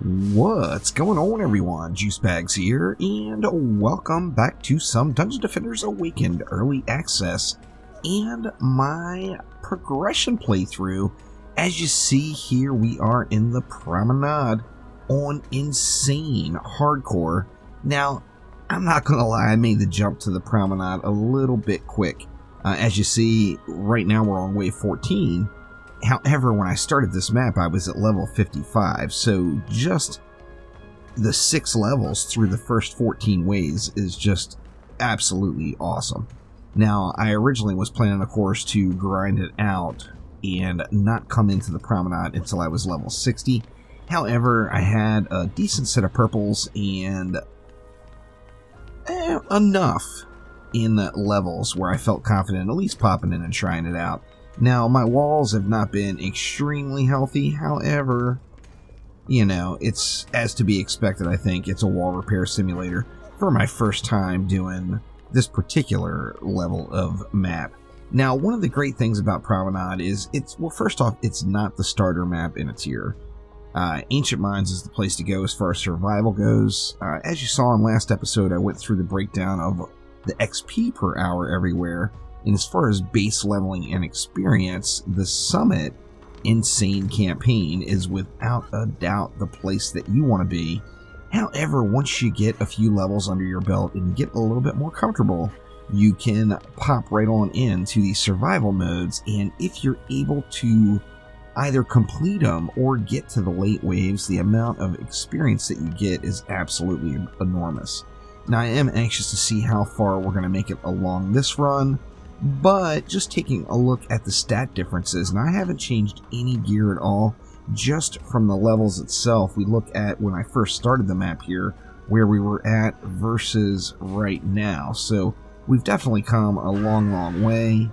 What's going on, everyone? Juicebags here, and welcome back to some Dungeon Defenders Awakened Early Access and my progression playthrough. As you see here, we are in the Promenade on Insane Hardcore. Now, I'm not going to lie, I made the jump to the Promenade a little bit quick. As you see, right now we're on wave 14. However, when I started this map, I was at level 55, so just the 6 levels through the first 14 waves is just absolutely awesome. Now, I originally was planning, of course, to grind it out and not come into the Promenade until I was level 60. However, I had a decent set of purples and enough in levels where I felt confident at least popping in and trying it out. Now, my walls have not been extremely healthy, however, you know, it's as to be expected, I think. It's a wall repair simulator for my first time doing this particular level of map. Now, one of the great things about Promenade is, well, first off, it's not the starter map in a tier. Ancient Mines is the place to go as far as survival goes. As you saw in last episode, I went through the breakdown of the XP per hour everywhere. And as far as base leveling and experience, the Summit Insane campaign is without a doubt the place that you want to be. However, once you get a few levels under your belt and get a little bit more comfortable, you can pop right on into these survival modes, and if you're able to either complete them or get to the late waves, the amount of experience that you get is absolutely enormous. Now, I am anxious to see how far we're going to make it along this run, but just taking a look at the stat differences, and I haven't changed any gear at all, just from the levels itself. We look at when I first started the map here, where we were at versus right now. So we've definitely come a long way,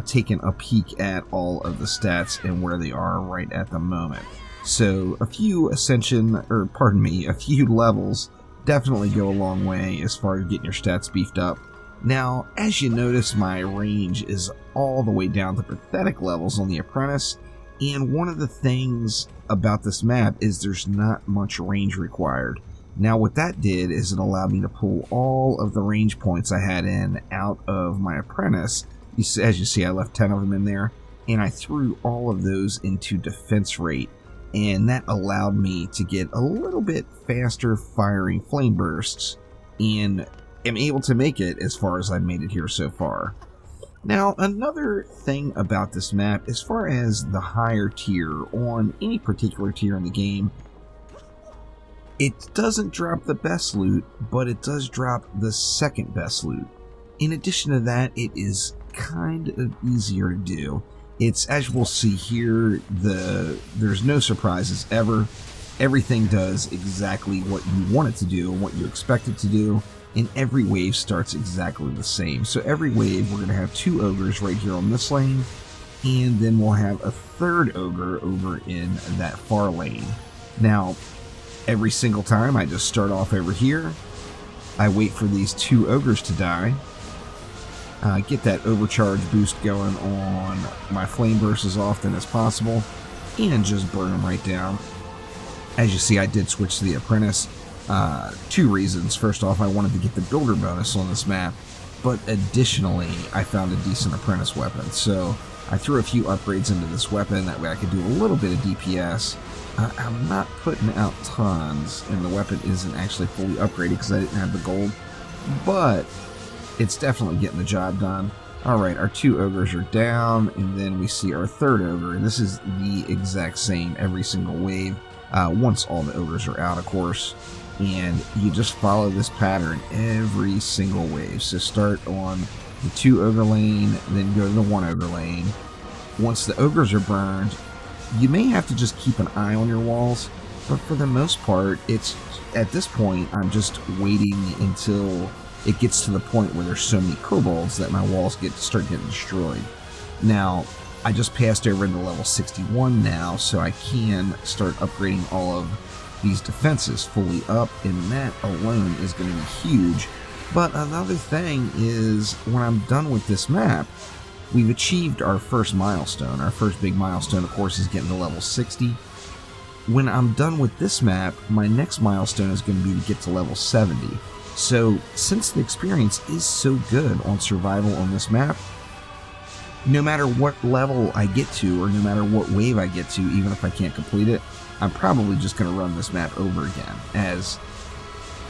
taking a peek at all of the stats and where they are right at the moment. So a few a few levels definitely go a long way as far as getting your stats beefed up. Now, as you notice, my range is all the way down to pathetic levels on the Apprentice, and one of the things about this map is there's not much range required. Now, what that did is it allowed me to pull all of the range points I had in out of my Apprentice. As you see, I left 10 of them in there, and I threw all of those into defense rate, and that allowed me to get a little bit faster firing flame bursts, and am able to make it as far as I've made it here so far. Now, another thing about this map, as far as the higher tier on any particular tier in the game, it doesn't drop the best loot, but it does drop the second best loot. In addition to that, it is kind of easier to do. It's, as we'll see here, there's no surprises ever. Everything does exactly what you want it to do and what you expect it to do. And every wave starts exactly the same. So every wave, we're going to have 2 ogres right here on this lane, and then we'll have a 3rd ogre over in that far lane. Now, every single time, I just start off over here. I wait for these 2 ogres to die. Get that overcharge boost going on my flame burst as often as possible, and just burn them right down. As you see, I did switch to the Apprentice. 2 reasons. First off, I wanted to get the builder bonus on this map, but additionally, I found a decent Apprentice weapon, so I threw a few upgrades into this weapon. That way I could do a little bit of DPS. I'm not putting out tons, and the weapon isn't actually fully upgraded because I didn't have the gold, but it's definitely getting the job done. Alright, our 2 ogres are down, and then we see our 3rd ogre. This is the exact same every single wave, once all the ogres are out, of course. And you just follow this pattern every single wave. So start on the 2 ogre lane, then go to the 1 ogre lane. Once the ogres are burned, you may have to just keep an eye on your walls, but for the most part, it's at this point, I'm just waiting until it gets to the point where there's so many kobolds that my walls start getting destroyed. Now, I just passed over into level 61 now, so I can start upgrading all of these defenses fully up, and that alone is going to be huge. But another thing is, when I'm done with this map, we've achieved our first milestone. Our first big milestone, of course, is getting to level 60. when I'm done with this map, my next milestone is going to be to get to level 70. So since the experience is so good on survival on this map, no matter what level I get to, or no matter what wave I get to, even if I can't complete it, I'm probably just going to run this map over again, as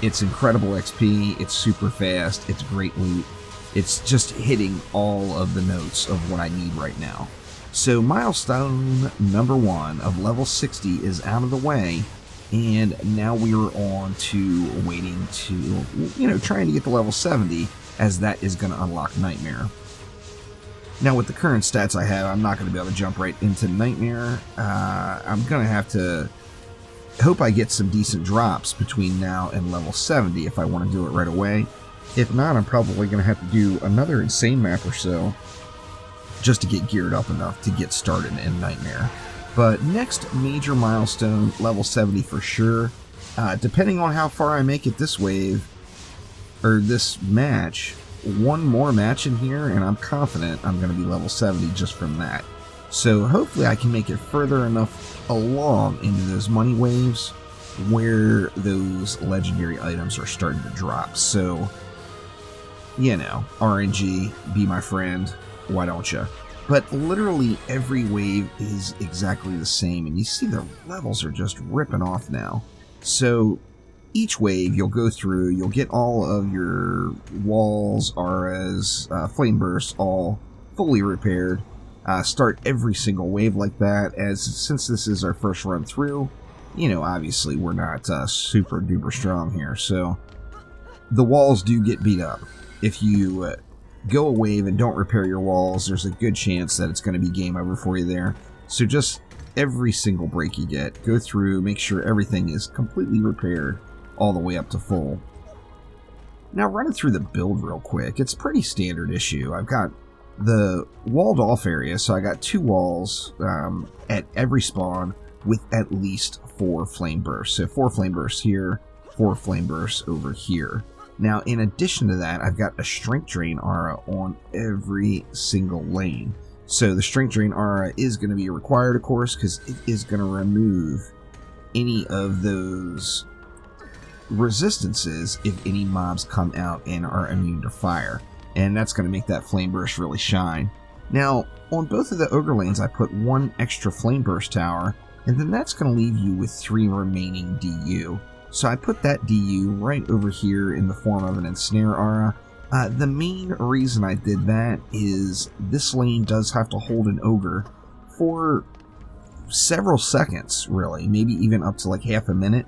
it's incredible XP, it's super fast, it's great loot, it's just hitting all of the notes of what I need right now. So milestone number 1 of level 60 is out of the way, and now we're on to waiting to, trying to get to level 70, as that is going to unlock Nightmare. Now, with the current stats I have, I'm not going to be able to jump right into Nightmare. I'm going to have to hope I get some decent drops between now and level 70 if I want to do it right away. If not, I'm probably going to have to do another insane map or so just to get geared up enough to get started in Nightmare. But next major milestone, level 70 for sure. Depending on how far I make it this wave, or this match, one more match in here, and I'm confident I'm going to be level 70 just from that. So hopefully I can make it further enough along into those money waves where those legendary items are starting to drop. So, RNG, be my friend, why don't you? But literally every wave is exactly the same, and you see the levels are just ripping off now. So each wave you'll go through, you'll get all of your walls, auras, flame bursts all fully repaired. Start every single wave like that, as since this is our first run through, obviously we're not super duper strong here, so the walls do get beat up. If you go a wave and don't repair your walls, there's a good chance that it's going to be game over for you there. So just every single break you get, go through, make sure everything is completely repaired all the way up to full. Now, running through the build real quick, it's pretty standard issue. I've got the walled off area, so I got 2 walls at every spawn with at least 4 flame bursts. So 4 flame bursts here, 4 flame bursts over here. Now, in addition to that, I've got a strength drain aura on every single lane. So the strength drain aura is going to be required, of course, because it is going to remove any of those resistances if any mobs come out and are immune to fire. And that's going to make that flame burst really shine. Now, on both of the ogre lanes, I put 1 extra flame burst tower, and then that's going to leave you with 3 remaining DU. So I put that DU right over here in the form of an ensnare aura. The main reason I did that is this lane does have to hold an ogre for several seconds, really, maybe even up to like half a minute,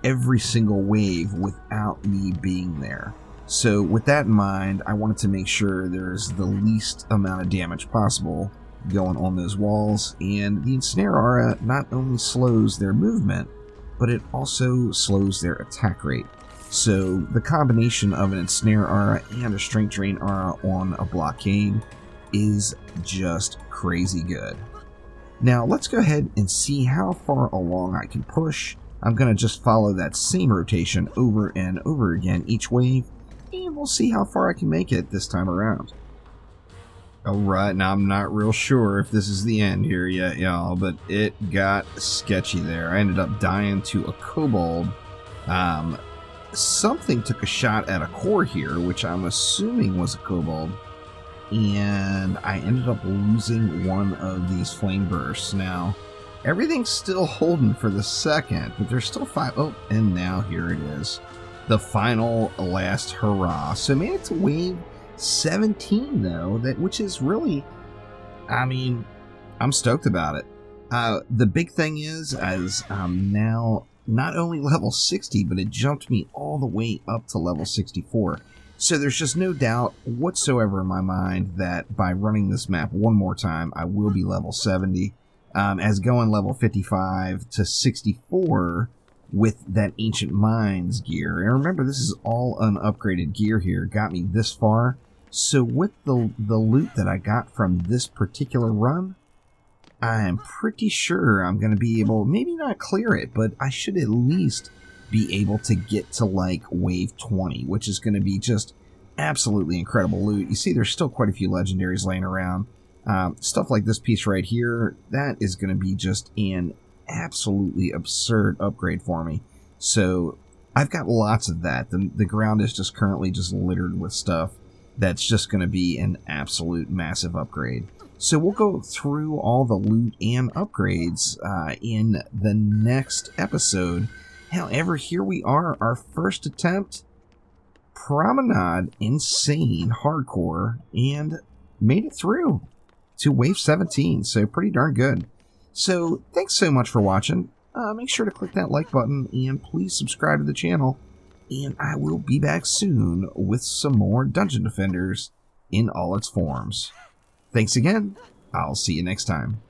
every single wave without me being there. So with that in mind, I wanted to make sure there's the least amount of damage possible going on those walls, and the ensnare aura not only slows their movement, but it also slows their attack rate. So the combination of an ensnare aura and a strength drain aura on a blockade is just crazy good. Now let's go ahead and see how far along I can push. I'm going to just follow that same rotation over and over again each wave, and we'll see how far I can make it this time around. Alright, now I'm not real sure if this is the end here yet, y'all, but it got sketchy there. I ended up dying to a kobold. Something took a shot at a core here, which I'm assuming was a kobold, and I ended up losing one of these flame bursts. Now, everything's still holding for the second, but there's still 5. Oh, and now here it is. The final last hurrah. So made it to wave 17 though, which is really, I'm stoked about it. The big thing is, as I'm now not only level 60, but it jumped me all the way up to level 64. So there's just no doubt whatsoever in my mind that by running this map one more time, I will be level 70. As going level 55 to 64 with that Ancient Mines gear. And remember, this is all unupgraded gear here, got me this far. So with the loot that I got from this particular run, I'm pretty sure I'm going to be able, maybe not clear it, but I should at least be able to get to like wave 20, which is going to be just absolutely incredible loot. You see there's still quite a few legendaries laying around. Stuff like this piece right here, that is going to be just an absolutely absurd upgrade for me. So I've got lots of that. The ground is just currently just littered with stuff that's just going to be an absolute massive upgrade. So we'll go through all the loot and upgrades in the next episode. However, here we are, our first attempt. Promenade, insane, hardcore, and made it through to Wave 17, so pretty darn good. So, thanks so much for watching. Make sure to click that like button, and please subscribe to the channel. And I will be back soon with some more Dungeon Defenders in all its forms. Thanks again. I'll see you next time.